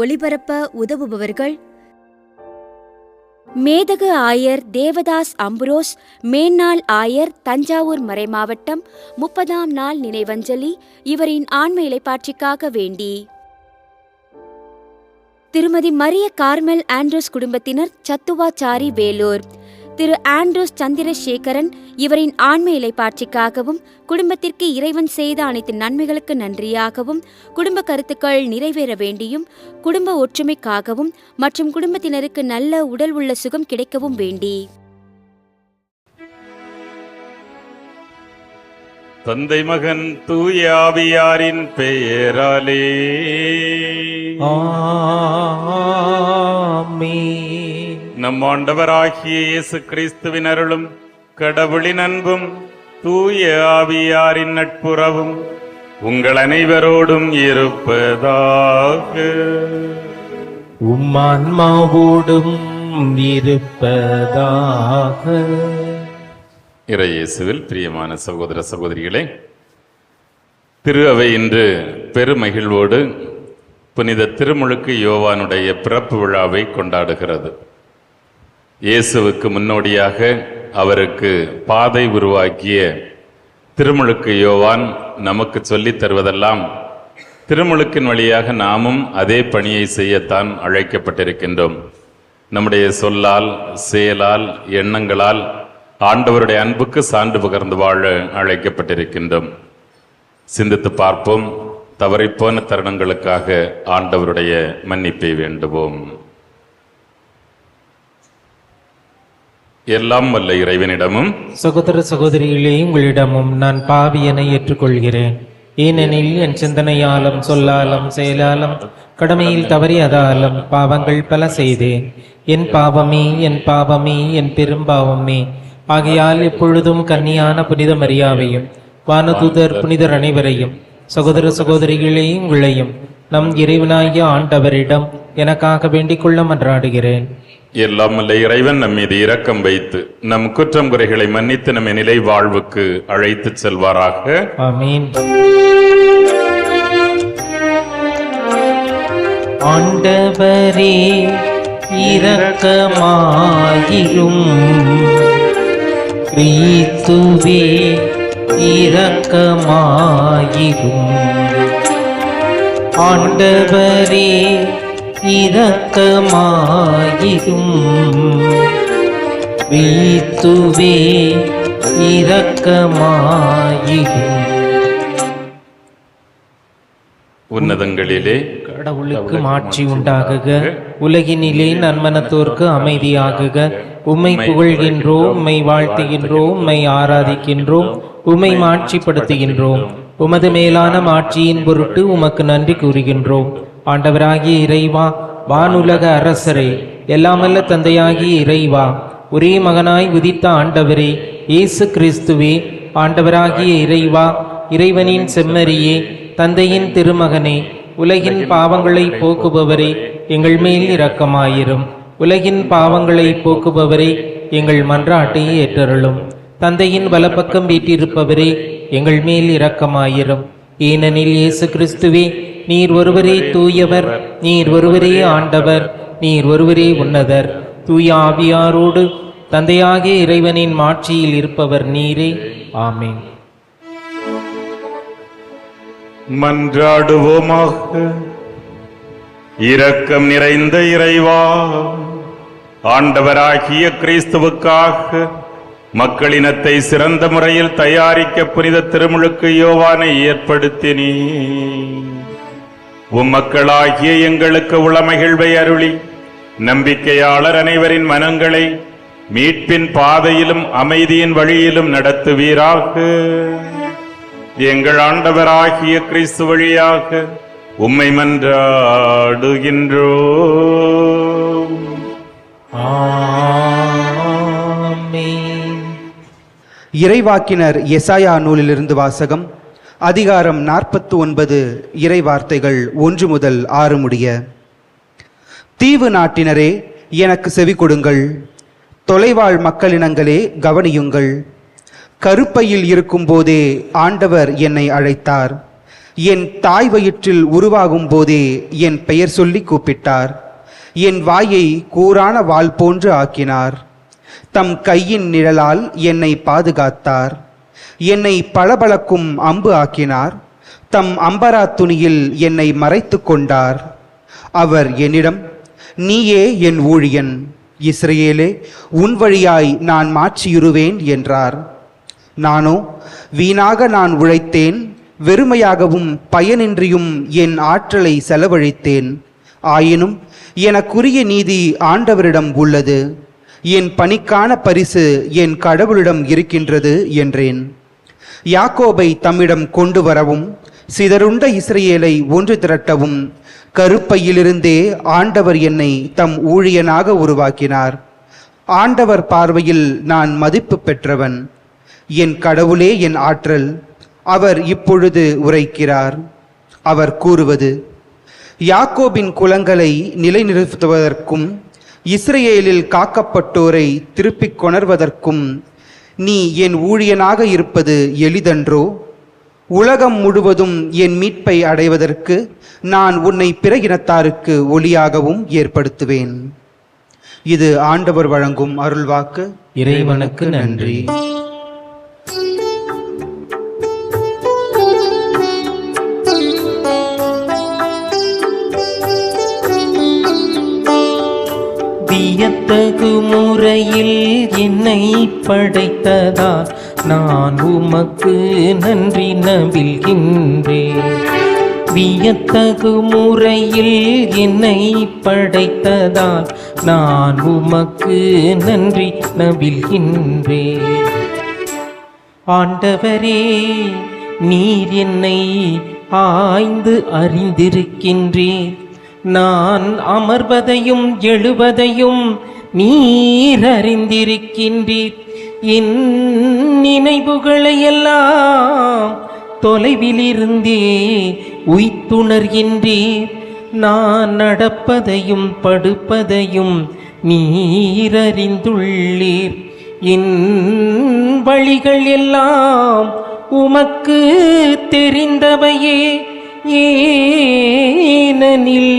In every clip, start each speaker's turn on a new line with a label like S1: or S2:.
S1: ஒளிபரப்ப உதவுபவர்கள்: மேதகு ஆயர் தேவதாஸ் அம்புரோஸ், மேன்னாள் ஆயர், தஞ்சாவூர் மறைமாவட்டம். 30ஆம் நாள் நினைவஞ்சலி. இவரின் ஆன்ம இளைப்பாற்றிக்காக வேண்டி. திருமதி மரிய கார்மெல் ஆண்ட்ரூஸ் குடும்பத்தினர், சத்துவாச்சாரி, வேலூர். திரு ஆண்ட்ரூஸ் சந்திரசேகரன், இவரின் ஆன்ம இளைப்பாற்றிக்காகவும் குடும்பத்திற்கு இறைவன் செய்த அனைத்து நன்மைகளுக்கு நன்றியாகவும் குடும்ப கருத்துக்கள் நிறைவேற வேண்டியும் குடும்ப ஒற்றுமைக்காகவும் மற்றும் குடும்பத்தினருக்கு நல்ல உடல் உள்ள சுகம் கிடைக்கவும் வேண்டி.
S2: தந்தை மகன் தூய ஆவியாரின் பெயராலே
S3: ஆமென்.
S2: நம் ஆண்டவராகிய இயேசு கிறிஸ்துவின் அருளும் கடவுளின் அன்பும் தூய ஆவியாரின் நட்புறவும் உங்கள் அனைவரோடும் இருப்பதாக.
S3: உம்மான்மாவோடும் இருப்பதாக.
S2: இறையேசுவில் பிரியமான சகோதர சகோதரிகளே, திரு அவை இன்று பெருமகிழ்வோடு புனித திருமுழுக்கு யோவானுடைய பிறப்பு விழாவை கொண்டாடுகிறது. இயேசுவுக்கு முன்னோடியாக அவருக்கு பாதை உருவாக்கிய திருமுழுக்கு யோவான் நமக்கு சொல்லித் தருவதெல்லாம் திருமுழுக்கின் வழியாக நாமும் அதே பணியை செய்யத்தான் அழைக்கப்பட்டிருக்கின்றோம். நம்முடைய சொல்லால், செயலால், எண்ணங்களால் ஆண்டவருடைய அன்புக்கு சான்று பகர்ந்து வாழ அழைக்கப்பட்டிருக்கின்றோம். சிந்தித்து பார்ப்போம். தவறிப்போன தருணங்களுக்காக ஆண்டவருடைய மன்னிப்பை வேண்டுவோம். எல்லாம் வல்ல இறைவனிடமும்
S3: சகோதர சகோதரிகளே, உங்களிடமும் நான் பாவியனை ஏற்றுக்கொள்கிறேன். ஏனெனில் என் சிந்தனையாலும் சொல்லாலும் செயலாலும் கடமையில் தவறியதாலும் பாவங்கள் பல செய்தேன். என் பாவமே, என் பாவமே, என் பெரும்பாவமே. ஆகையால் எப்பொழுதும் கன்னியான புனித மரியாவையும் வானதூதர் புனிதர் அனைவரையும் சகோதர சகோதரிகளே உங்களையும் நம் இறைவனாகிய ஆண்டவரிடம் எனக்காக வேண்டிக் கொள்ள மன்றாடுகிறேன்.
S2: எல்லாம் வல்ல இறைவன் நம் மீது இரக்கம் வைத்து நம் குற்றம் குறைகளை மன்னித்து நம்மை நிலை வாழ்வுக்கு அழைத்து செல்வாராக.
S3: ஆமீன். ஆண்டவரே இரக்கமாயிரும். கிறிஸ்துவே இரக்கமாயிரும். ஆண்டவரே இரக்கமாயிரும். கிறிஸ்துவே இரக்கமாயிரும்.
S2: உன்னதங்களிலே
S3: கடவுளுக்கு மாட்சி உண்டாகுக. உலகினிலே நன்மனத்தோர்க்கு அமைதியாகுக. உம்மை புகழ்கின்றோம், உம்மை வாழ்த்துகின்றோம், உம்மை ஆராதிக்கின்றோம், உம்மை மாட்சிப்படுத்துகின்றோம். உமது மேலான மாட்சியின் பொருட்டு உமக்கு நன்றி கூறுகின்றோம். ஆண்டவராகிய இறைவா, வானுலக அரசரே, எல்லாமல்ல தந்தையாகிய இறைவா, ஒரே மகனாய் உதித்த ஆண்டவரே இயேசு கிறிஸ்துவே, ஆண்டவராகிய இறைவா, இறைவனின் செம்மறியே, தந்தையின் திருமகனே, உலகின் பாவங்களை போக்குபவரே, எங்கள் மேல் இரக்கமாயிரும். உலகின் பாவங்களை போக்குபவரே, எங்கள் மன்றாட்டை ஏற்றருளும். தந்தையின் வலப்பக்கம் வீற்றிருப்பவரே, எங்கள் மேல் இரக்கமாயிரும். ஏனெனில் இயேசு கிறிஸ்துவே, நீர் ஒருவரே தூயவர், நீர் ஒருவரே ஆண்டவர், நீர் ஒருவரே உன்னதர். தூய ஆவியாரோடு தந்தையாகிய இறைவனின் மாட்சியில் இருப்பவர் நீரே. ஆமென்.
S2: மன்றாடுவோமாக. இரக்கம் நிறைந்த இறைவா, ஆண்டவராகிய கிறிஸ்துவுக்காக மக்களினத்தை சிறந்த முறையில் தயாரிக்க புனித திருமுழுக்கு யோவானை ஏற்படுத்தினீ. மக்களாகிய எங்களுக்கு உளமகிழ்வை அருளி நம்பிக்கையாளர் அனைவரின் மனங்களை மீட்பின் பாதையிலும் அமைதியின் வழியிலும் நடத்துவீராக. எங்கள் ஆண்டவராகிய கிறிஸ்து வழியாக உம்மை மன்றாடுகின்றோம்.
S3: ஆமென்.
S4: இறைவாக்கினர் எசாயா நூலிலிருந்து வாசகம். அதிகாரம் 49. இறைவார்த்தைகள் 1 முதல் 6 முடிய. தீவு நாட்டினரே, எனக்கு செவி கொடுங்கள். தொலைவாழ் மக்களினங்களே, கவனியுங்கள். கருப்பையில் இருக்கும் போதே ஆண்டவர் என்னை அழைத்தார். என் தாய் வயிற்றில் உருவாகும் போதே என் பெயர் சொல்லி கூப்பிட்டார். என் வாயை கூரான வாள் போன்று ஆக்கினார். தம் கையின் நிழலால் என்னை பாதுகாத்தார். என்னை பளபளக்கும் அம்பு ஆக்கினார். தம் அம்பரா துணியில் என்னை மறைத்து கொண்டார். அவர் என்னிடம், நீயே என் ஊழியன், இஸ்ரவேலே, உன் வழியாய் நான் மாற்றியுருவேன் என்றார். நானோ, வீணாக நான் உழைத்தேன், வெறுமையாகவும் பயனின்றியும் என் ஆற்றலை செலவழித்தேன். ஆயினும் எனக்குரிய நீதி ஆண்டவரிடம் உள்ளது, என் பணிக்கான பரிசு என் கடவுளிடம் இருக்கின்றது என்றேன். யாக்கோபை தம்மிடம் கொண்டு வரவும் சிதறுண்ட இஸ்ரவேலை ஒன்று திரட்டவும் கருப்பையிலிருந்தே ஆண்டவர் என்னை தம் ஊழியனாக உருவாக்கினார். ஆண்டவர் பார்வையில் நான் மதிப்பு பெற்றவன். என் கடவுளே என் ஆற்றல். அவர் இப்பொழுது உரைக்கிறார். அவர் கூறுவது, யாக்கோபின் குலங்களை நிலைநிறுத்துவதற்கும் இஸ்ரவேலில் காக்கப்பட்டோரை திருப்பிக் கொணர்வதற்கும் நீ என் ஊழியனாக இருப்பது எளிதன்றோ? உலகம் முழுவதும் என் மீட்பை அடைவதற்கு நான் உன்னை பிற இனத்தாருக்கு ஒளியாகவும் ஏற்படுத்துவேன். இது ஆண்டவர் வழங்கும் அருள்வாக்கு.
S3: இறைவனுக்கு நன்றி. வியத்தகு முறையில் என்னை படைத்ததால் நான் உமக்கு நன்றி நவில்கின்றேன். வியத்தகு முறையில் என்னை படைத்ததால் நான் உமக்கு நன்றி நவில்கின்றேன். ஆண்டவரே, நீர் என்னை ஆய்ந்து அறிந்திருக்கின்றீர். நான் அமர்வதையும் எழுவதையும் நீர் அறிந்திருக்கின்றீர். என் நினைவுகளையெல்லாம் தொலைவிலிருந்தே உய்த்துணர்கின்றீர். நான் நடப்பதையும் படுப்பதையும் நீர் அறிந்துள்ளீர். என் வழிகள் எல்லாம் உமக்கு தெரிந்தவையே. ஏனெனில்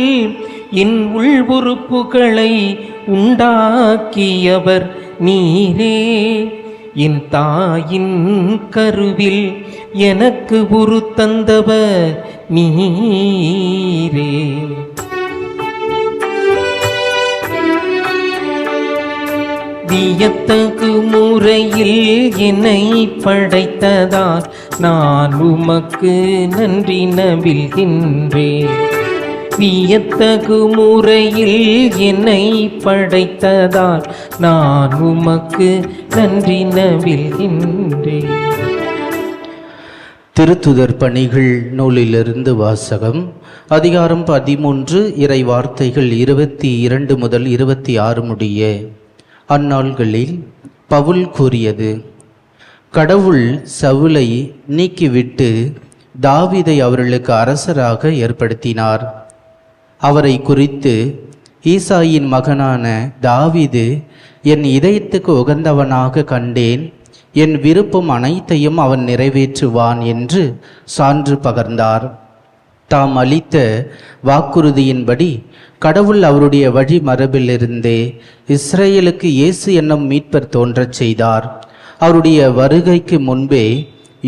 S3: என் உள் உறுப்புகளை உண்டாக்கியவர் நீரே. என் தாயின் கருவில் எனக்கு உரு தந்தவர் நீரே. வியத்தகு முறையில் என்னை படைத்ததால் நான் உமக்கு நன்றி நவில்கின்றேன். வியத்தகு முறையில் என்னை படைத்ததால் நான் உமக்கு நன்றி நவில்கின்றேன்.
S5: திருத்துதர் பணிகள் நூலிலிருந்து வாசகம். அதிகாரம் 13, இறை வார்த்தைகள் 22 முதல் 26 முடிய. அந்நாள்களில் பவுல் கூறியது, கடவுள் சவுலை நீக்கிவிட்டு தாவீதை அவர்களுக்கு அரசராக ஏற்படுத்தினார். அவரை குறித்து, ஈசாயின் மகனான தாவீது என் இதயத்துக்கு உகந்தவனாக கண்டேன், என் விருப்பம் அனைத்தையும் அவன் நிறைவேற்றுவான் என்று சான்று பகர்ந்தார். தாம் அளித்த வாக்குறுதியின்படி கடவுள் அவருடைய வழி மரபிலிருந்தே இஸ்ரேலுக்கு இயேசு என்னும் மீட்பர் தோன்றச் செய்தார். அவருடைய வருகைக்கு முன்பே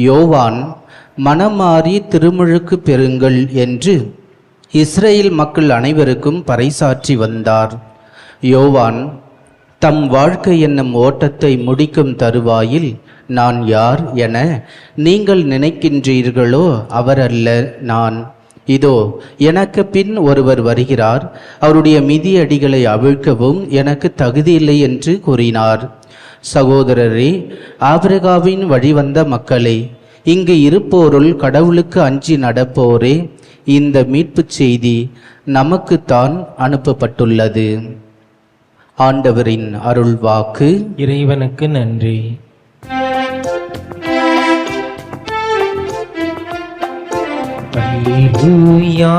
S5: யோவான் மனமாறி திருமுழுக்கு பெறுங்கள் என்று இஸ்ரேல் மக்கள் அனைவருக்கும் பறைசாற்றி வந்தார். யோவான் தம் வாழ்க்கை என்னும் ஓட்டத்தை முடிக்கும் தருவாயில் நான் யார் என நீங்கள் நினைக்கின்றீர்களோ அவரல்ல நான். இதோ எனக்கு பின் ஒருவர் வருகிறார், அவருடைய மிதியடிகளை அவிழ்க்கவும் எனக்கு தகுதியில்லை என்று கூறினார். சகோதரரே, ஆபிரகாமின் வழிவந்த மக்களே, இங்கு இருப்போருள் கடவுளுக்கு அஞ்சி நடப்போரே, இந்த மீட்புச் செய்தி நமக்குத்தான் அனுப்பப்பட்டுள்ளது. ஆண்டவரின் அருள் வாக்கு.
S3: இறைவனுக்கு நன்றி. அல்லேலூயா,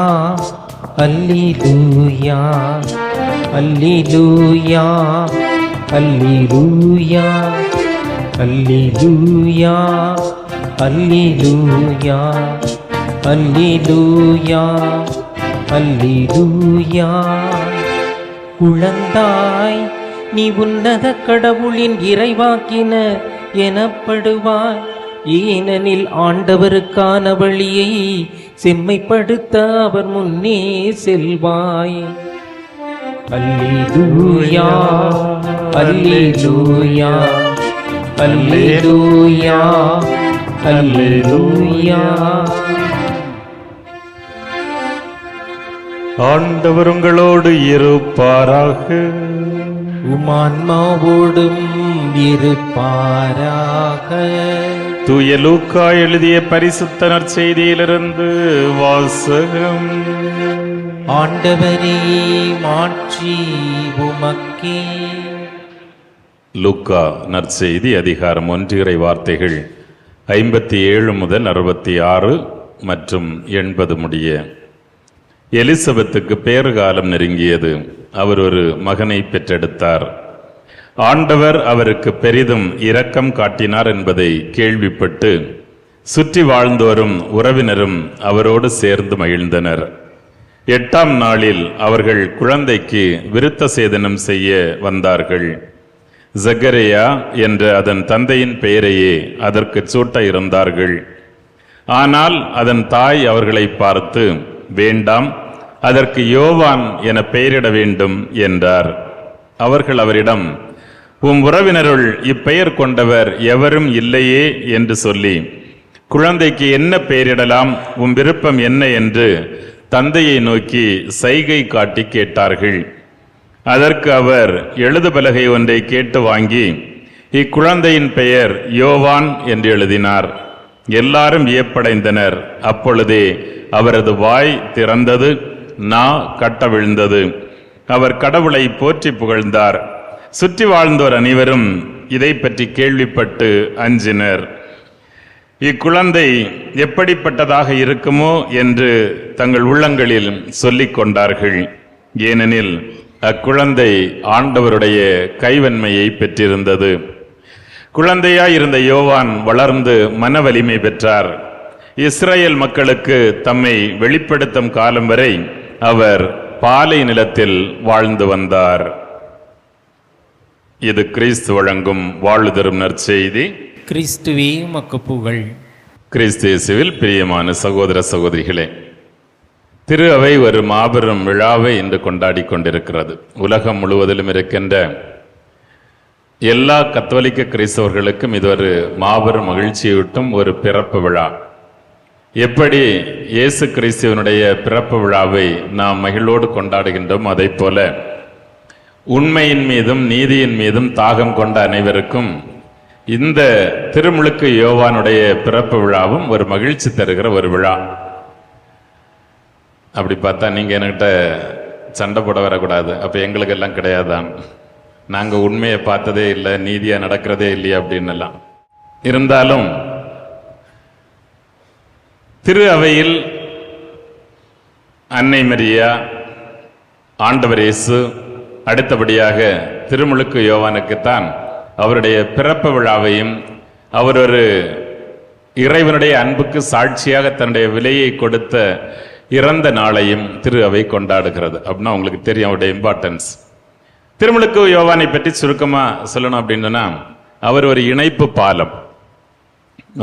S3: அல்லேலூயா, அல்லேலூயா, அல்லேலூயா, அல்லேலூயா, அல்லேலூயா. அல்லேலூயா அல்லேலூயா. குழந்தாய், நீ உன்னத கடவுளின் இறைவாக்கினர் எனப்படுவாய். ஏனெனில் ஆண்டவருக்கான வழியை செம்மைப்படுத்த அவர் முன்னே செல்வாய். அல்லேலூயா அல்லேலூயா அல்லேலூயா அல்லேலூயா.
S2: ஆண்டவர் உங்களோடு இருப்பாராக.
S3: உமான்மாவோடும் இருப்பாராக.
S2: தூய லூக்கா எழுதிய பரிசுத்த நற்செய்தியிலிருந்து வாசகம்.
S3: ஆண்டவரே, மாட்சி உமக்கே.
S2: லூக்கா நற்செய்தி அதிகாரம் 1 இறை வார்த்தைகள் 57 முதல் 66 மற்றும் 80 முடிய. எலிசபெத்துக்கு பேறுகாலம் நெருங்கியது. அவர் ஒரு மகனை பெற்றெடுத்தார். ஆண்டவர் அவருக்கு பெரிதும் இரக்கம் காட்டினார் என்பதை கேள்விப்பட்டு சுற்றி வாழ்ந்தோரும் உறவினரும் அவரோடு சேர்ந்து மகிழ்ந்தனர். 8ஆம் நாளில் அவர்கள் குழந்தைக்கு விருத்த சேதனம் செய்ய வந்தார்கள். ஜக்கரியா என்ற அதன் தந்தையின் பெயரையே அதற்கு சூட்ட இருந்தார்கள். ஆனால் அதன் தாய் அவர்களை பார்த்து, வேண்டாம், அதற்கு யோவான் என பெயரிட வேண்டும் என்றார். அவர்கள் அவரிடம், உம் உறவினருள் இப்பெயர் கொண்டவர் எவரும் இல்லையே என்று சொல்லி, குழந்தைக்கு என்ன பெயரிடலாம், உம் விருப்பம் என்ன என்று தந்தையை நோக்கி சைகை காட்டி கேட்டார்கள். அதற்கு அவர் எழுதுபலகை ஒன்றை கேட்டு வாங்கி இக்குழந்தையின் பெயர் யோவான் என்று எழுதினார். எல்லாரும் வியப்படைந்தனர். அப்பொழுதே அவரது வாய் திறந்தது, நா கட்டவிழ்ந்தது. அவர் கடவுளை போற்றி புகழ்ந்தார். சுற்றி வாழ்ந்தோர் அனைவரும் இதை பற்றி கேள்விப்பட்டு அஞ்சினர். இக்குழந்தை எப்படிப்பட்டதாக இருக்குமோ என்று தங்கள் உள்ளங்களில் சொல்லிக் கொண்டார்கள். ஏனெனில் அக்குழந்தை ஆண்டவருடைய கைவன்மையை பெற்றிருந்தது. குழந்தையாய் இருந்த யோவான் வளர்ந்து மன வலிமை பெற்றார். இஸ்ரேல் மக்களுக்கு தம்மை வெளிப்படுத்தும் காலம் வரை அவர் பாலை நிலத்தில் வாழ்ந்து வந்தார். இது கிறிஸ்து வழங்கும் வாழ்வு தரும் நற்செய்தி.
S3: கிறிஸ்துவே உமக்கு புகழ்.
S2: கிறிஸ்து இயேசுவில் பிரியமான சகோதர சகோதரிகளே, திரு அவை ஒரு மாபெரும் விழாவை இன்று கொண்டாடி கொண்டிருக்கிறது. உலகம் முழுவதிலும் இருக்கின்ற எல்லா கத்தோலிக்க கிறிஸ்தவர்களுக்கும் இது ஒரு மாபெரும் மகிழ்ச்சியூட்டும் ஒரு பிறப்பு விழா. எப்படி இயேசு கிறிஸ்துவனுடைய பிறப்பு விழாவை நாம் மகிழ்வோடு கொண்டாடுகின்றோம், அதை போல உண்மையின் மீதும் நீதியின் மீதும் தாகம் கொண்ட அனைவருக்கும் இந்த திருமுழுக்கு யோவானுடைய பிறப்பு விழாவும் ஒரு மகிழ்ச்சி தருகிற ஒரு விழா. அப்படி பார்த்தா நீங்கள் என்கிட்ட சண்டை போட வரக்கூடாது, அப்போ எங்களுக்கு எல்லாம் கிடையாதான், நாங்கள் உண்மையை பார்த்ததே இல்லை, நீதியாக நடக்கிறதே இல்லையா அப்படின்னு எல்லாம். இருந்தாலும் திரு அவையில் அன்னை மரியா, ஆண்டவர் இயேசு, அடுத்தபடியாக திருமுழுக்கு யோவானுக்குத்தான் அவருடைய பிறப்பு விழாவையும் அவர் ஒரு இறைவனுடைய அன்புக்கு சாட்சியாக தன்னுடைய விலையை கொடுத்த இறந்த நாளையும் திரு அவை கொண்டாடுகிறது. அப்படின்னா உங்களுக்கு தெரியும் அவருடைய இம்பார்ட்டன்ஸ். திருமுழுக்கு யோவானை பற்றி சுருக்கமாக சொல்லணும் அப்படின்னா, அவர் ஒரு இணைப்பு பாலம்,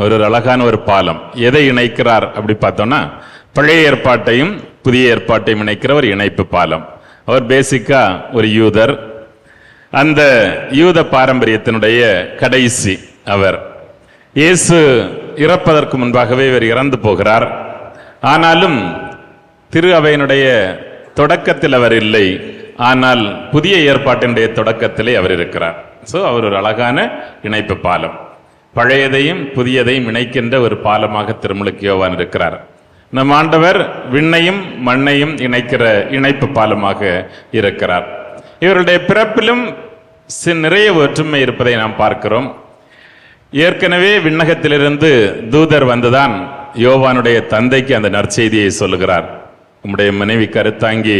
S2: ஒரு அழகான ஒரு பாலம். எதை இணைக்கிறார் அப்படி பார்த்தோம்னா, பழைய ஏற்பாட்டையும் புதிய ஏற்பாட்டையும் இணைக்கிற ஒரு இணைப்பு பாலம். அவர் பேசிக்கா ஒரு யூதர். அந்த யூத பாரம்பரியத்தினுடைய கடைசி அவர். இயேசு இறப்பதற்கு முன்பாகவே இவர் இறந்து போகிறார். ஆனாலும் திரு அவையினுடைய தொடக்கத்தில் அவர் இல்லை, ஆனால் புதிய ஏற்பாட்டினுடைய தொடக்கத்திலே அவர் இருக்கிறார். ஸோ அவர் ஒரு அழகான இணைப்பு பாலம், பழையதையும் புதியதையும் இணைக்கின்ற ஒரு பாலமாக திருமுழுக்கு யோவான் இருக்கிறார். நம் ஆண்டவர் விண்ணையும் மண்ணையும் இணைக்கிற இணைப்பு பாலமாக இருக்கிறார். இவருடைய பிறப்பிலும் நிறைய ஒற்றுமை இருப்பதை நாம் பார்க்கிறோம். ஏற்கனவே விண்ணகத்திலிருந்து தூதர் வந்துதான் யோவானுடைய தந்தைக்கு அந்த நற்செய்தியை சொல்லுகிறார். உம்முடைய மனைவி கருத்தாங்கி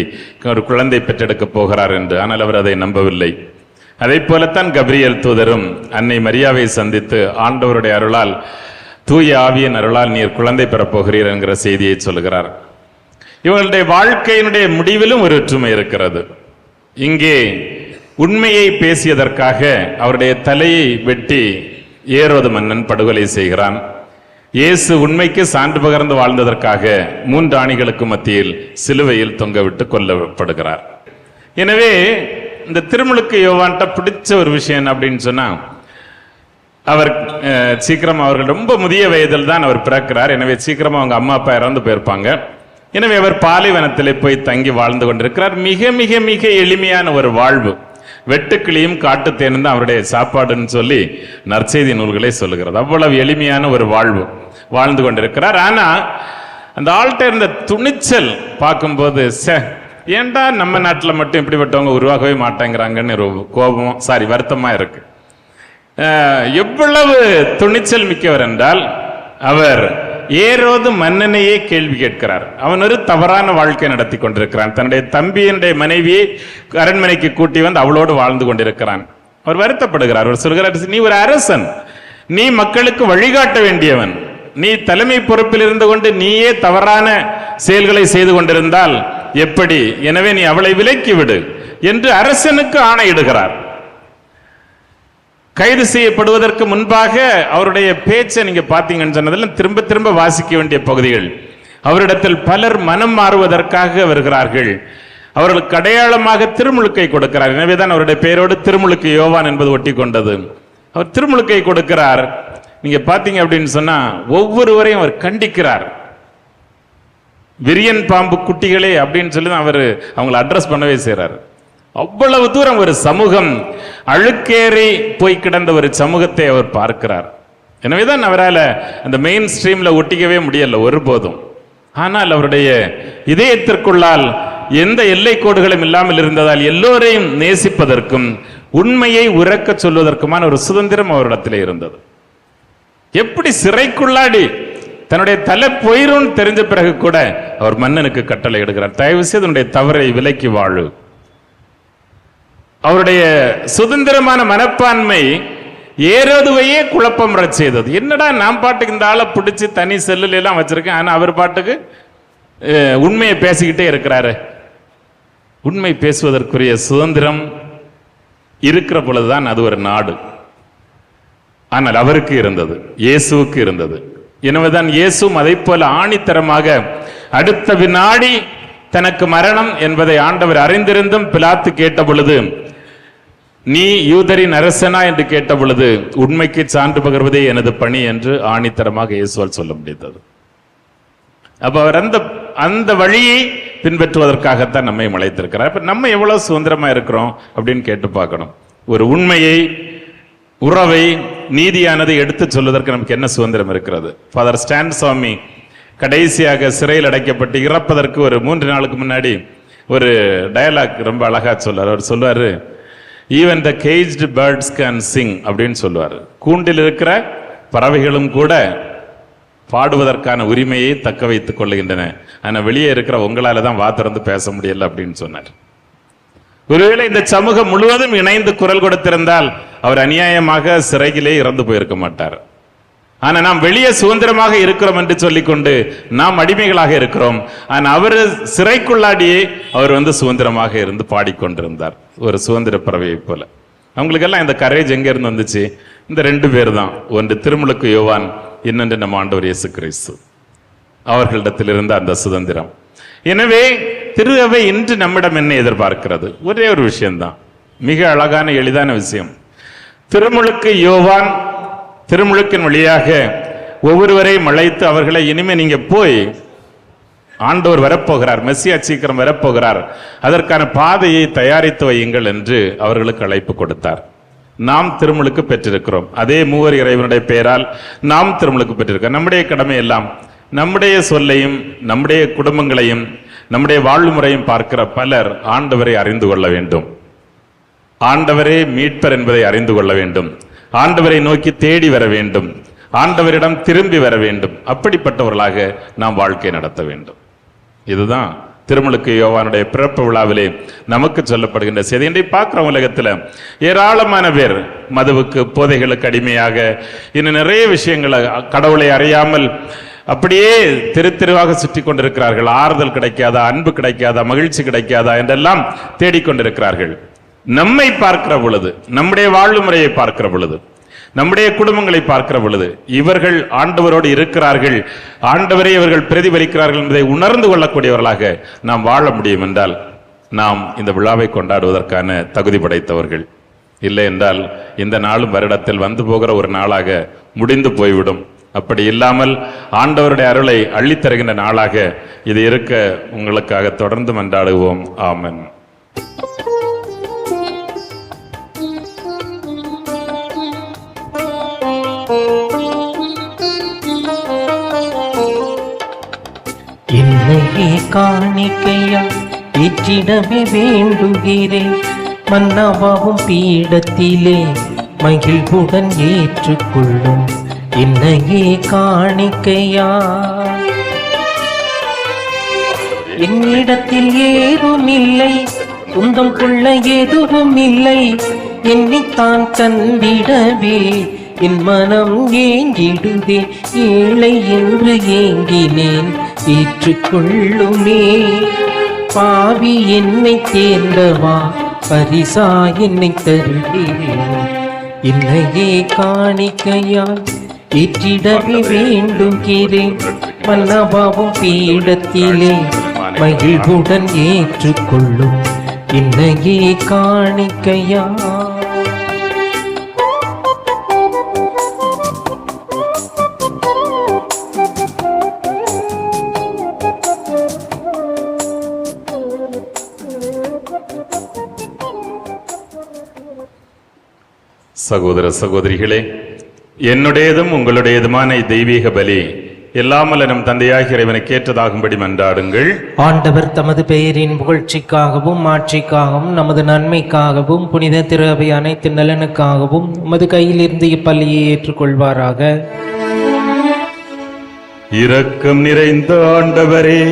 S2: ஒரு குழந்தை பெற்றெடுக்க போகிறார் என்று. ஆனால் அவர் அதை நம்பவில்லை. அதை போலத்தான் கபிரியல் தூதரும் அன்னை மரியாவை சந்தித்து ஆண்டவருடைய அருளால் தூய ஆவியின் அருளால் நீர் குழந்தை பெறப்போகிறீர் என்கிற செய்தியை சொல்லுகிறார். இவங்களுடைய வாழ்க்கையினுடைய முடிவிலும் ஒரு ஒற்றுமை இருக்கிறது. இங்கே உண்மையை பேசியதற்காக அவருடைய தலையை வெட்டி ஏரோது மன்னன் படுகொலை செய்கிறான். இயேசு உண்மைக்கு சான்று பகர்ந்து வாழ்ந்ததற்காக 3 ஆணிகளுக்கு மத்தியில் சிலுவையில் தொங்கவிட்டு கொல்லப்படுகிறார். எனவே இந்த திருமுழுக்கு யோவான்ட்ட பிடிச்ச ஒரு விஷயம் என்ன அப்படின்னு சொன்னா, அவர் சீக்கிரம் அவர்கள் ரொம்ப முதிய வயதில் தான் அவர் பிறக்கிறார். எனவே சீக்கிரமா அவங்க அம்மா அப்பா இறந்து போயிருப்பாங்க. எனவே அவர் பாலைவனத்திலே போய் தங்கி வாழ்ந்து கொண்டிருக்கிறார். மிக மிக மிக எளிமையான ஒரு வாழ்வு. வெட்டுக்கிளியும் காட்டு தேனும் தான் அவருடைய சாப்பாடுன்னு சொல்லி நற்செய்தி நூல்களே சொல்லுகிறது. அவ்வளவு எளிமையான ஒரு வாழ்வு வாழ்ந்து கொண்டிருக்கிறார். ஆனா அந்த ஆள்கிட்ட இருந்த துணிச்சல் பார்க்கும்போது ஏன்டா நம்ம நாட்டில் மட்டும் இப்படிப்பட்டவங்க உருவாகவே மாட்டேங்கிறாங்கன்னு ஒரு வருத்தமா இருக்கு. எவ்வளவு துணிச்சல் மிக்கவர் என்றால், அவர் ஏரோது மன்னனையே கேள்வி கேட்கிறார். அவன் ஒரு தவறான வாழ்க்கை நடத்தி கொண்டிருக்கிறான். தன்னுடைய தம்பியினுடைய மனைவியை அரண்மனைக்கு கூட்டி வந்து அவளோடு வாழ்ந்து கொண்டிருக்கிறான். அவர் வருத்தப்படுகிறார். அவர் சொல்கிறார், நீ ஒரு அரசன், நீ மக்களுக்கு வழிகாட்ட வேண்டியவன், நீ தலைமை பொறுப்பில் இருந்து கொண்டு நீயே தவறான செயல்களை செய்து கொண்டிருந்தால் எப்படி? எனவே நீ அவளை விலக்கி விடு என்று அரசனுக்கு ஆணையிடுகிறார். கைது செய்யப்படுவதற்கு முன்பாக அவருடைய பேச்சை நீங்க பாத்தீங்கன்னு சொன்னதில் திரும்ப திரும்ப வாசிக்க வேண்டிய பகுதிகள். அவரிடத்தில் பலர் மனம் மாறுவதற்காக வருகிறார்கள். அவர்களுக்கு அடையாளமாக திருமுழுக்கை கொடுக்கிறார். எனவேதான் அவருடைய பெயரோடு திருமுழுக்கு யோவான் என்பது ஒட்டி கொண்டது. அவர் திருமுழுக்கை கொடுக்கிறார். நீங்க பாத்தீங்க அப்படின்னு சொன்னா ஒவ்வொருவரையும் அவர் கண்டிக்கிறார். விரியன் பாம்பு குட்டிகளே அப்படின்னு சொல்லி தான் அவர் அவங்களை அட்ரஸ் பண்ணவே செய்றார். அவ்வளவு தூரம் ஒரு சமூகம் அழுக்கேறி போய் கிடந்த ஒரு சமூகத்தை அவர் பார்க்கிறார். எனவேதான் அவரால் அந்த மெயின் ஸ்ட்ரீம்ல ஒட்டிக்கவே முடியல ஒருபோதும். ஆனால் அவருடைய இதயத்திற்குள்ளால் எந்த எல்லை கோடுகளும் இல்லாமல் இருந்ததால் எல்லோரையும் நேசிப்பதற்கும் உண்மையை உரக்க சொல்வதற்குமான ஒரு சுதந்திரம் அவரிடத்தில் இருந்தது. எப்படி சிறைக்குள்ளாடி தன்னுடைய தலை போயிரும் தெரிஞ்ச பிறகு கூட அவர் மன்னனுக்கு கட்டளை இடுகிறார், தயவு செய்து தன்னுடைய தவறை விலக்கி வாழு. அவருடைய சுதந்திரமான மனப்பான்மை ஏரோதுவையே குழப்பம் செய்தது. என்னடா நாம் பாட்டுக்கு இந்த ஆளை பிடிச்சி தனி செல்லுல எல்லாம் வச்சிருக்கேன், ஆனா அவர் பாட்டுக்கு உண்மையை பேசிக்கிட்டே இருக்கிறாரு. உண்மை பேசுவதற்குரிய சுதந்திரம் இருக்கிற பொழுதுதான் அது ஒரு நாடு. ஆனால் அவருக்கு இருந்தது, இயேசுவுக்கு இருந்தது. எனவேதான் இயேசுவும் அதை போல ஆணித்தரமாக அடுத்த வினாடி தனக்கு மரணம் என்பதை ஆண்டவர் அறிந்திருந்தும் பிலாத்து கேட்ட பொழுது, நீ யூதரின் அரசனா என்று கேட்ட பொழுது, உண்மைக்கு சான்று பகர்வதே எனது பணி என்று ஆணித்தரமாக இயேசுவால் சொல்ல முடிந்தது. அப்ப அவர் அந்த வழியை பின்பற்றுவதற்காகத்தான் நம்மை அழைத்திருக்கிறார். இப்ப நம்ம எவ்வளவு சுதந்திரமா இருக்கிறோம் அப்படின்னு கேட்டு பார்க்கணும். ஒரு உண்மையை, உறவை, நீதியானதை எடுத்து சொல்வதற்கு நமக்கு என்ன சுதந்திரம் இருக்கிறது? ஃபாதர் ஸ்டான் சுவாமி கடைசியாக சிறையில் அடைக்கப்பட்டு இறப்பதற்கு ஒரு 3 நாளுக்கு முன்னாடி ஒரு டயலாக் ரொம்ப அழகா சொல்றார். அவர் சொல்லுவாரு, even the caged birds can Singh அப்படின்னு சொல்லுவார். கூண்டில் இருக்கிற பறவைகளும் கூட பாடுவதற்கான உரிமையை தக்க வைத்துக் கொள்ளுகின்றன, ஆனா வெளியே இருக்கிற உங்களால தான் திறந்து பேச முடியல அப்படின்னு சொன்னார். ஒருவேளை இந்த சமூகம் முழுவதும் இணைந்து குரல் கொடுத்திருந்தால் அவர் அநியாயமாக சிறையிலே இறந்து போயிருக்க மாட்டார். ஆனா நாம் வெளியே சுதந்திரமாக இருக்கிறோம் என்று சொல்லிக்கொண்டு நாம் அடிமைகளாக இருக்கிறோம். ஆனா அவர் சிறைக்குள்ளாடியே அவர் சுதந்திரமாக இருந்து பாடிக்கொண்டிருந்தார், ஒரு சுதந்திர பறவையை போல. அவங்களுக்கெல்லாம் இந்த கரேஜ் எங்க இருந்து வந்துச்சு? இந்த 2 பேர் தான். ஒன்று திருமுழுக்கு யோவான், இன்னொன்று நம்ம ஆண்டவர் இயேசு கிறிஸ்து. அவர்களிடத்தில் இருந்த அந்த சுதந்திரம். எனவே திரு அவை இன்று நம்மிடம் என்ன எதிர்பார்க்கிறது? ஒரே ஒரு விஷயம்தான், மிக அழகான எளிதான விஷயம். திருமுழுக்கு யோவான் திருமுழுக்கின் வழியாக ஒவ்வொருவரையும் அழைத்து அவர்களை, இனிமே நீங்க போய் ஆண்டவர் வரப்போகிறார், மெசியா சீக்கிரம் வரப்போகிறார், அதற்கான பாதையை தயாரித்து வையுங்கள் என்று அவர்களுக்கு அழைப்பு கொடுத்தார். நாம் திருமுழுக்கு பெற்றிருக்கிறோம். அதே மூவர் இறைவனுடைய பெயரால் நாம் திருமுழுக்கு பெற்றிருக்கிறோம். நம்முடைய கடமை எல்லாம் நம்முடைய சொல்லையும் நம்முடைய குடும்பங்களையும் நம்முடைய வாழ்வு முறையும் பார்க்கிற பலர் ஆண்டவரை அறிந்து கொள்ள வேண்டும். ஆண்டவரே மீட்பர் என்பதை அறிந்து கொள்ள வேண்டும். ஆண்டவரை நோக்கி தேடி வர வேண்டும். ஆண்டவரிடம் திரும்பி வர வேண்டும். அப்படிப்பட்டவர்களாக நாம் வாழ்க்கை நடத்த வேண்டும். இதுதான் திருமுழுக்கு யோவானுடைய பிறப்பு விழாவிலே நமக்கு சொல்லப்படுகின்ற செய்தி. இன்றை பார்க்கிற உலகத்தில் ஏராளமான பேர் மதுவுக்கு, போதைகளுக்கு அடிமையாக இன்னும் நிறைய விஷயங்களை கடவுளை அறியாமல் அப்படியே தெருவாக சுற்றி கொண்டிருக்கிறார்கள். ஆறுதல் கிடைக்காதா, அன்பு கிடைக்காதா, மகிழ்ச்சி கிடைக்காதா என்றெல்லாம் தேடிக்கொண்டிருக்கிறார்கள். நம்மை பார்க்கிற பொழுது, நம்முடைய வாழ்வு முறையை பார்க்கிற பொழுது, நம்முடைய குடும்பங்களை பார்க்கிற பொழுது இவர்கள் ஆண்டவரோடு இருக்கிறார்கள், ஆண்டவரை இவர்கள் பிரதிபலிக்கிறார்கள் என்பதை உணர்ந்து கொள்ளக்கூடியவர்களாக நாம் வாழ முடியும் என்றால் நாம் இந்த விழாவை கொண்டாடுவதற்கான தகுதி படைத்தவர்கள். இல்லை என்றால் இந்த நாளும் வருடத்தில் வந்து போகிற ஒரு நாளாக முடிந்து போய்விடும். அப்படி இல்லாமல் ஆண்டவருடைய அருளை அள்ளித்தருகின்ற நாளாக இது இருக்க உங்களுக்காக தொடர்ந்து மன்றாடுவோம். ஆமென்.
S3: என்னையே காணிக்கையா ஏற்றிடவே வேண்டுகிறேன், மன்னவாவும் பீடத்திலே மகிழ்வுடன் ஏற்றுக்கொள்ளும் என்னையே காணிக்கையா. என்னிடத்தில் ஏதும் இல்லை, உந்தம் கொள்ள எதுவும் இல்லை, என்னைத்தான் தந்திடவே என் மனம் ஏங்கிடுதே. ஏழை என்று ஏங்கினேன், ஏற்றுக்கொள்ளுமே. பாவி என்னை தேர்ந்தவா, பரிசா என்னை தருகிறேன். என்னையே காணிக்கையால் ஏற்றிடவே வேண்டுகிறேன், மன்னவாவும் பீடத்திலே மகிழ்வுடன் ஏற்றுக்கொள்ளும் என்னையே காணிக்கையா.
S2: சகோதர சகோதரிகளே, என்னுடையதும் உங்களுடையதுமான தெய்வீக பலி எல்லாமல்ல நம் தந்தையாகிய இறைவனுக்கு ஏற்றதாகும்படி மன்றாடுங்கள்.
S3: ஆண்டவர் தமது பெயரின் புகழ்ச்சிக்காகவும் மாட்சிக்காகவும் நமது நன்மைக்காகவும் புனித திரு அவை அனைத்து நலனுக்காகவும் உமது கையில் இருந்து இப்பள்ளியை ஏற்றுக்கொள்வாராக.
S2: இரக்கம் நிறைந்த ஆண்டவரே,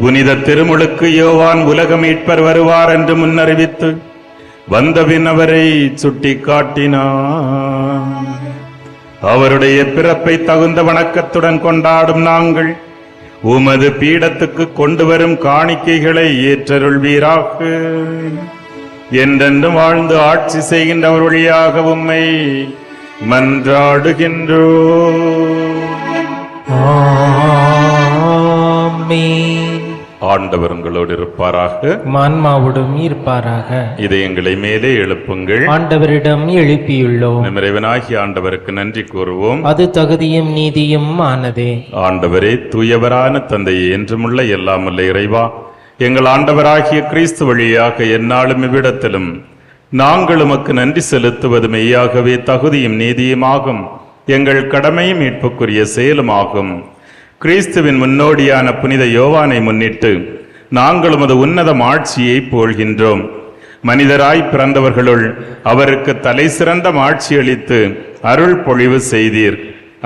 S2: புனித திருமுழுக்கு யோவான் உலக மீட்பர் வருவார் என்று முன்னறிவித்து வந்தபின் அவரை சுட்டி காட்டினார். அவருடைய பிறப்பை தகுந்த வணக்கத்துடன் கொண்டாடும் நாங்கள் உமது பீடத்துக்கு கொண்டு வரும் காணிக்கைகளை ஏற்றருள்வீராக. என்றென்றும் வாழ்ந்து ஆட்சி செய்கின்றவர் வழியாக உம்மை மன்றாடுகின்றோம்.
S3: ஆமென்.
S2: ஆண்டவர் உங்களோடு இருப்பாராக,
S3: மான்மாவுடன் இருப்பாராக.
S2: இதயங்களை மேலே எழுப்புங்கள்.
S3: ஆண்டவரிடம் எழுப்பியுள்ளோம்,
S2: நம் இறைவனாகிய ஆண்டவருக்கு நன்றி கூறுவோம்.
S3: அது தகுதியும் நீதியும் ஆனதே.
S2: ஆண்டவரே, தூயவரான தந்தையே, என்றுமுள்ள எல்லாமல்ல இறைவா, எங்கள் ஆண்டவராகிய கிறிஸ்து வழியாக எந்நாளும் இவ்விடத்திலும் நாங்கள் உமக்கு நன்றி செலுத்துவது மெய்யாகவே தகுதியும் நீதியுமாகும், எங்கள் கடமையும் மீட்புக்குரிய செயலுமாகும். கிறிஸ்துவின் முன்னோடியான புனித யோவானை முன்னிட்டு நாங்கள் உமது உன்னத ஆட்சியை போழ்கின்றோம். மனிதராய் பிறந்தவர்களுள் அவருக்கு தலை சிறந்த ஆட்சி அளித்து அருள் பொழிவு செய்தீர்.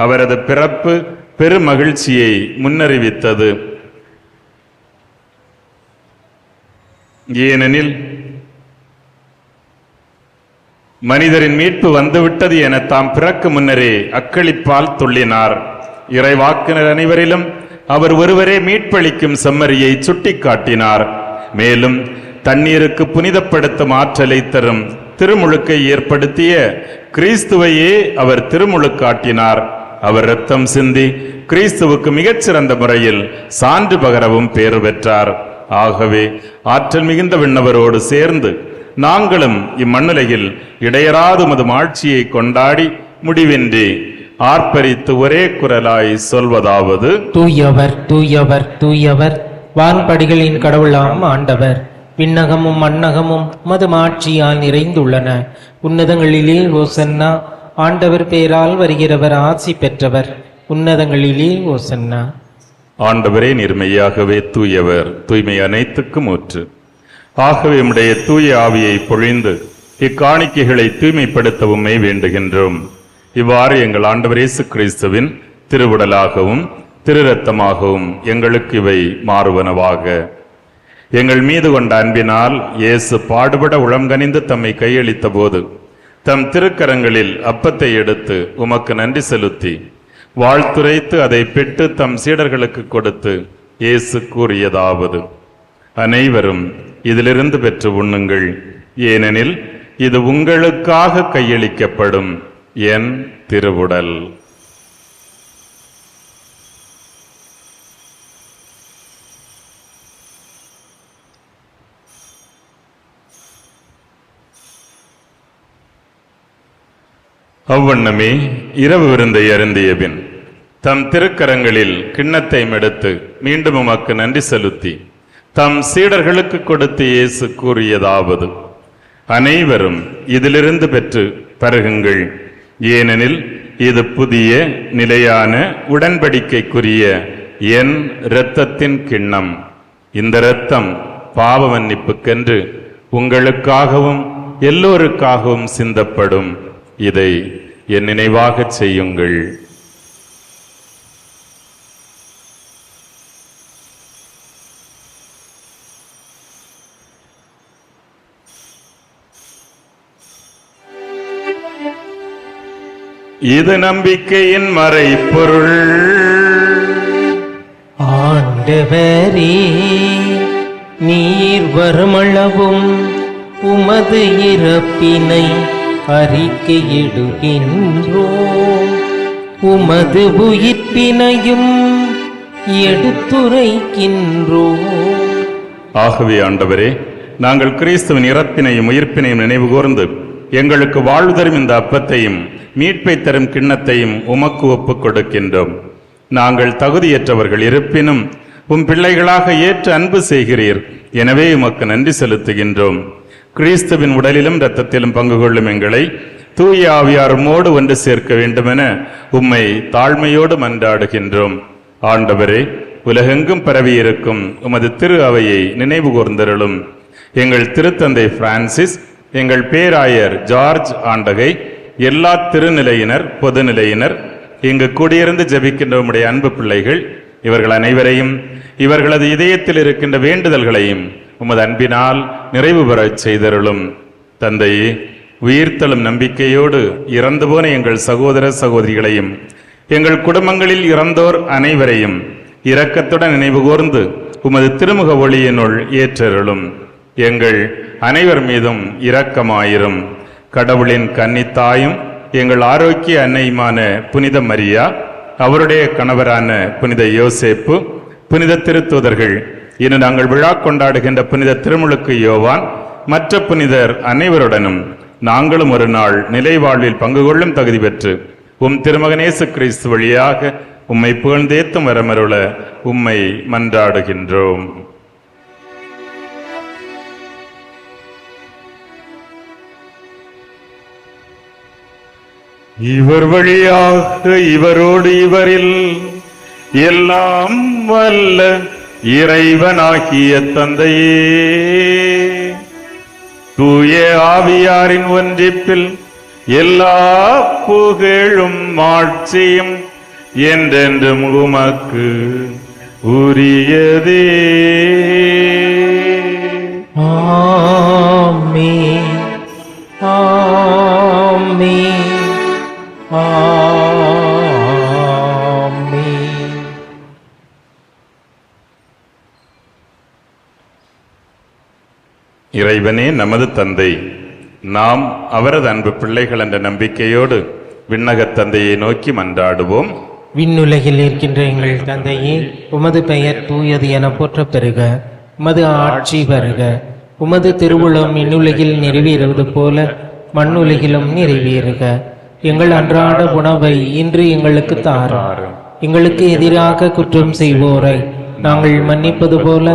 S2: அவரது பிறப்பு பெருமகிழ்ச்சியை முன்னறிவித்தது. ஏனெனில் மனிதரின் மீட்பு வந்துவிட்டது என தாம் பிறக்கு முன்னரே அக்களிப்பால் துள்ளினார். இறைவாக்கினர் அனைவரிலும் அவர் ஒருவரே மீட்பளிக்கும் செம்மறியை சுட்டி காட்டினார். மேலும் தண்ணீருக்கு புனிதப்படுத்தும் ஆற்றலை தரும் திருமுழுக்கை ஏற்படுத்திய கிறிஸ்துவையே அவர் திருமுழுக்காட்டினார். அவர் இரத்தம் சிந்தி கிறிஸ்துவுக்கு மிகச்சிறந்த முறையில் சான்று பகரவும் பேறு பெற்றார். ஆகவே ஆற்றல் மிகுந்த விண்ணவரோடு சேர்ந்து நாங்களும் இம்மண்ணுலகில் இடையராது உமது ஆட்சியை கொண்டாடி முடிவின்றி ஆர்ப்பரித்து ஒரே குரலாய் சொல்வதாவது:
S3: தூயவர் தூயவர் தூயவர், வான்படிகளின் கடவுளாம் ஆண்டவர். விண்ணகமும் மண்ணகமும் உமது ஆட்சியால் நிறைந்துள்ளன. உன்னதங்களிலே ஓசன்னா. ஆண்டவர் பெயரால் வருகிறவர் ஆசி பெற்றவர். உன்னதங்களிலே ஓசன்னா.
S2: ஆண்டவரே, நிர்மையாகவே தூயவர், தூய்மை அனைத்துக்கும் ஊற்று. ஆகவே உம்முடைய தூய ஆவியை பொழிந்து இக்காணிக்கைகளை தூய்மைப்படுத்தவுமே வேண்டுகின்றோம். இவ்வாறு எங்கள் ஆண்டவர் இயேசு கிறிஸ்துவின் திருவுடலாகவும் திரு இரத்தமாகவும் எங்களுக்கு இவை மாறுவனவாக. எங்கள் மீது கொண்ட அன்பினால் இயேசு பாடுபட உளம்கனிந்து தம்மை கையளித்த போது தம் திருக்கரங்களில் அப்பத்தை எடுத்து உமக்கு நன்றி செலுத்தி வாழ்த்துரைத்து அதை பெற்று தம் சீடர்களுக்கு கொடுத்து இயேசு கூறியதாவது: அனைவரும் இதிலிருந்து பெற்று உண்ணுங்கள், ஏனெனில் இது உங்களுக்காக கையளிக்கப்படும் என் திருவுடல். அவ்வண்ணமே இரவு விருந்தை அருந்திய பின் தம் திருக்கரங்களில் கிண்ணத்தை எடுத்து மீண்டும் உமக்கு நன்றி செலுத்தி தம் சீடர்களுக்கு கொடுத்து இயேசு கூறியதாவது: அனைவரும் இதிலிருந்து பெற்று பருகுங்கள், ஏனெனில் இது புதிய நிலையான உடன்படிக்கைக்குரிய என் இரத்தத்தின் கிண்ணம். இந்த இரத்தம் பாவ மன்னிப்புக்கென்று உங்களுக்காகவும் எல்லோருக்காகவும் சிந்தப்படும். இதை என் நினைவாகச் செய்யுங்கள். இது நம்பிக்கையின் மறைபொருள்.
S3: ஆண்டவரே, நீர் வருமளவும் உமது இறப்பினை அறிக்கையிடுகின்றோம், உமது உயிர்ப்பினையும் எடுத்துரைக்கின்றோம்.
S2: ஆகவே ஆண்டவரே, நாங்கள் கிறிஸ்துவின் இறப்பினையும் உயிர்ப்பினையும் நினைவு கூர்ந்து எங்களுக்கு வாழ்வு தரும் இந்த அப்பத்தையும் மீட்பை தரும் கிண்ணத்தையும் உமக்கு ஒப்புக் கொடுக்கின்றோம். நாங்கள் தகுதியற்றவர்கள் இருப்பினும் உம் பிள்ளைகளாக ஏற்று அன்பு செய்கிறீர். எனவே உமக்கு நன்றி செலுத்துகின்றோம். கிறிஸ்துவின் உடலிலும் இரத்தத்திலும் பங்கு கொள்ளும் எங்களை தூய ஆவியாருமோடு ஒன்று சேர்க்க வேண்டுமென உம்மை தாழ்மையோடு மன்றாடுகின்றோம். ஆண்டவரே, உலகெங்கும் பரவியிருக்கும் உமது திரு அவையை நினைவு கூர்ந்தருளும். எங்கள் திருத்தந்தை பிரான்சிஸ், எங்கள் பேராயர் ஜார்ஜ் ஆண்டகை, எல்லா திருநிலையினர், பொதுநிலையினர், இங்கு கூடியிருந்து ஜெபிக்கின்ற உம்முடைய அன்பு பிள்ளைகள் இவர்கள் அனைவரையும் இவர்களது இதயத்தில் இருக்கின்ற வேண்டுதல்களையும் உமது அன்பினால் நிறைவு பெறச் செய்தருளும். தந்தையே, உயிர்த்தெழும் நம்பிக்கையோடு இறந்து போன எங்கள் சகோதர சகோதரிகளையும் எங்கள் குடும்பங்களில் இறந்தோர் அனைவரையும் இரக்கத்துடன் நினைவு கூர்ந்து உமது திருமுக ஒளியினுள் ஏற்றருளும். எங்கள் அனைவர் மீதும் இரக்கமாயிரும். கடவுளின் கன்னித்தாயும் எங்கள் ஆரோக்கிய அன்னையுமான புனித மரியா, அவருடைய கணவரான புனித யோசேப்பு, புனித திருத்தூதர்கள், இன்னும் நாங்கள் விழா கொண்டாடுகின்ற புனித திருமுழுக்கு யோவான், மற்ற புனிதர் அனைவருடனும் நாங்களும் ஒரு நாள் நிலை வாழ்வில் பங்கு கொள்ளும் தகுதி பெற்று உம் திருமகனேசு கிறிஸ்து வழியாக உம்மை புகழ்ந்தேத்தும் வரமருள உம்மை மன்றாடுகின்றோம். இவர் வழியாக இவரோடு இவரில் எல்லாம் வல்ல இறைவனாகிய தந்தையே, தூய ஆவியாரின் ஒன்றிப்பில் எல்லா புகழும் ஆட்சியும் என்றென்றும் உமக்கு உரியதே.
S3: ஆமென், ஆமென், ஆமென்.
S2: இறைவனே நமது தந்தை, நாம் அவரது அன்பு பிள்ளைகள் என்ற நம்பிக்கையோடு விண்ணகத் தந்தையை நோக்கி மன்றாடுவோம்.
S3: விண்ணுலகில் இருக்கின்ற எங்கள் தந்தையே, உமது பெயர் தூயது என போற்றப் பெறுக. உமது ஆட்சி வருக. உமது திருவுளம் விண்ணுலகில் நிறைவேறுவது போல மண்ணுலகிலும் நிறைவேறுக. எங்கள் அன்றாட உணவை இன்று எங்களுக்கு தாரும். எங்களுக்கு எதிராக குற்றம் செய்வோரை நாங்கள் மன்னிப்பது போல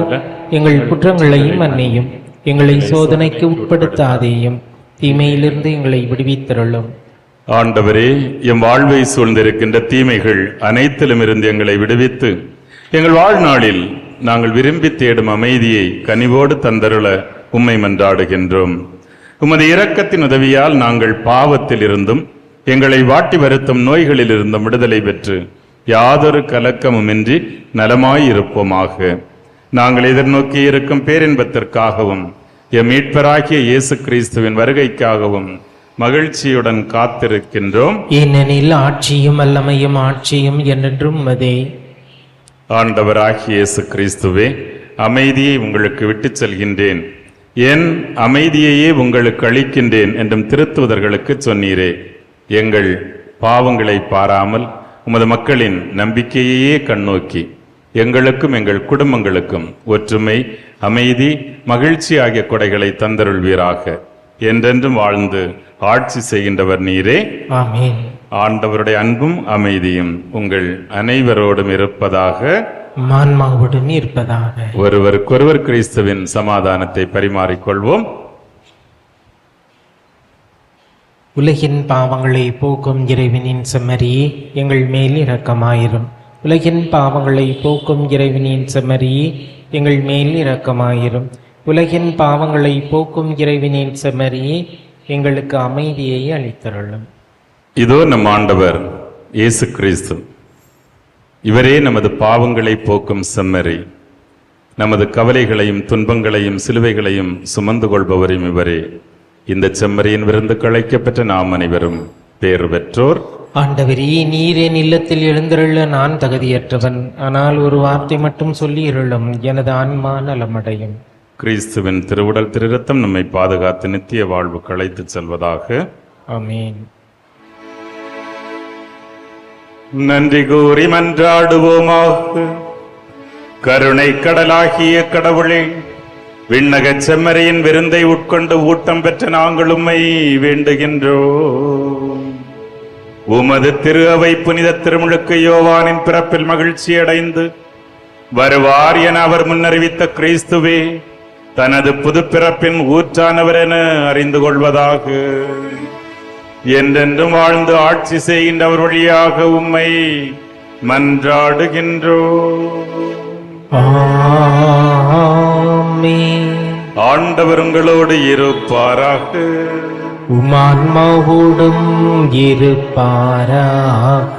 S3: எங்கள் குற்றங்களையும் மன்னியும். எங்களை சோதனைக்கு உட்படுத்தாதேயும், தீமையிலிருந்து எங்களை விடுவித்தருளும்.
S2: ஆண்டவரே, எம் வாழ்வை சூழ்ந்திருக்கின்ற தீமைகள் அனைத்திலும் இருந்து எங்களை விடுவித்து எங்கள் வாழ்நாளில் நாங்கள் விரும்பி தேடும் அமைதியை கனிவோடு தந்தருள உம்மை மன்றாடுகின்றோம். உமது இரக்கத்தின் உதவியால் நாங்கள் பாவத்தில் இருந்தும் எங்களை வாட்டி வருத்தும் நோய்களில் இருந்தும் விடுதலை பெற்று யாதொரு கலக்கமுமின்றி நலமாயிருப்போமாக. நாங்கள் எதிர்நோக்கி இருக்கும் பேரின்பத்திற்காகவும் எம் மீட்பராகிய இயேசு கிறிஸ்துவின் வருகைக்காகவும் மகிழ்ச்சியுடன் காத்திருக்கின்றோம்.
S3: ஏனெனில் ஆட்சியும் வல்லமையும் ஆட்சியும் என்றென்றும் உமதே.
S2: ஆண்டவராகிய இயேசு கிறிஸ்துவே, அமைதியை உங்களுக்கு விட்டுச் செல்கின்றேன், என் அமைதியையே உங்களுக்கு அளிக்கின்றேன் என்றும் திருத்துவதர்களுக்கு சொன்னீரே. எங்கள் பாவங்களை பாராமல் உமது மக்களின் நம்பிக்கையையே கண்ணோக்கி எங்களுக்கும் எங்கள் குடும்பங்களுக்கும் ஒற்றுமை, அமைதி, மகிழ்ச்சி ஆகிய கொடைகளை தந்தருள்வீராக. என்றென்றும் வாழ்ந்து ஆட்சி செய்கின்றவர் நீரே.
S3: ஆமென்.
S2: ஆண்டவருடைய அன்பும் அமைதியும் உங்கள் அனைவரோடும் இருப்பதாக.
S3: மான்மாவுடன் இருப்பதாக.
S2: ஒருவருக்கொருவர் கிறிஸ்துவின் சமாதானத்தை பரிமாறிக்கொள்வோம்.
S3: உலகின் பாவங்களை போக்கும் இறைவனின் செம்மறியே, எங்கள் மேல் இரக்கமாயிரும். உலகின் பாவங்களை போக்கும் இறைவனின் செம்மறியே, எங்கள் மேல் இரக்கமாயிரும். உலகின் பாவங்களை போக்கும் இறைவனின் செம்மறியே, எங்களுக்கு அமைதியை அளித்தருளும்.
S2: இதோ நம் ஆண்டவர் இயேசு கிறிஸ்து, இவரே நமது பாவங்களை போக்கும் செம்மறி. நமது கவலைகளையும் துன்பங்களையும் சிலுவைகளையும் சுமந்து கொள்பவரும் இவரே. இந்த செம்மறியின் விருந்து களைக்கப்பெற்ற நாம் அனைவரும் பேறு பெற்றோர்.
S3: ஆண்டவரே, நீர் என் இல்லத்தில் எழுந்தருள நான் தகுதியற்றவன். ஆனால் ஒரு வார்த்தை மட்டும் சொல்லி இருளும், எனது ஆன்மா நலமடையும்.
S2: கிறிஸ்துவின் திருவுடல் திருரத்தம் நம்மை பாதுகாத்து நித்திய வாழ்வு களைத்து செல்வதாக.
S3: ஆமென்.
S2: நன்றி கூறி மன்றாடுவோமாக. கருணை கடலாகிய கடவுளே, விண்ணகச் செம்மறியின் விருந்தை உட்கொண்டு ஊட்டம் பெற்ற நாங்கள் உம்மை வேண்டுகின்றோம். உமது திரு அவை புனித திருமுழுக்கு யோவானின் பிறப்பில் மகிழ்ச்சி அடைந்து வருவார் என அவர் முன்னறிவித்த கிறிஸ்துவே, தனது புது பிறப்பின் ஊற்றானவர் என அறிந்து கொள்வதாக. என்றென்றும் வாழ்ந்து ஆட்சி செய்கின்றவர் வழியாக உம்மை மன்றாடுகின்றோம்.
S3: ஆமென்.
S2: ஆண்டவர் உங்களோடு இருப்பாராக.
S3: உமான்மாவோடும் இருப்பாராக.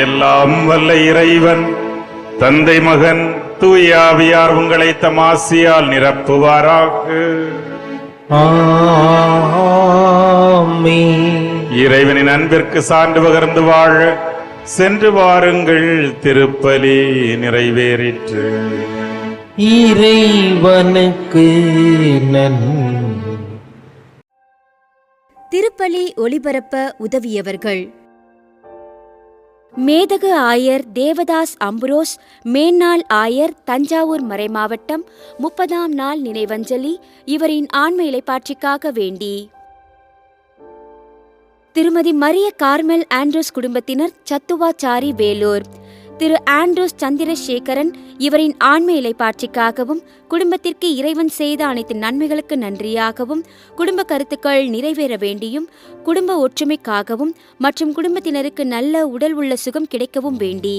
S2: எல்லாம் வல்ல இறைவன் தந்தை, மகன், தூய ஆவியார் உங்களை தம் ஆசியால் நிரப்புவாராக.
S3: ஆமென்.
S2: இறைவனின் அன்பிற்கு சான்று பகர்ந்து வாழ சென்று வாருங்கள். திருப்பலி நிறைவேறிற்று.
S3: இறைவனுக்கு நன்றி.
S1: திருப்பலி ஒளிபரப்ப உதவியவர்கள்: மேதகு ஆயர் தேவதாஸ் அம்புரோஸ், மேன்னாள் ஆயர், தஞ்சாவூர் மறைமாவட்டம். 30ஆம் நாள் நினைவஞ்சலி இவரின் ஆன்ம இலைப்பாட்சிக்காக வேண்டி. திருமதி மரிய கார்மெல் ஆண்ட்ரூஸ் குடும்பத்தினர், சத்துவாச்சாரி, வேலூர். திரு ஆண்ட்ரூஸ் சந்திரசேகரன் இவரின் ஆன்ம இலைப்பாட்சிக்காகவும் குடும்பத்திற்கு இறைவன் செய்த அனைத்து நன்மைகளுக்கு நன்றியாகவும் குடும்ப கருத்துக்கள் நிறைவேற வேண்டியும் குடும்ப ஒற்றுமைக்காகவும் மற்றும் குடும்பத்தினருக்கு நல்ல உடல் உள்ள சுகம் கிடைக்கவும் வேண்டி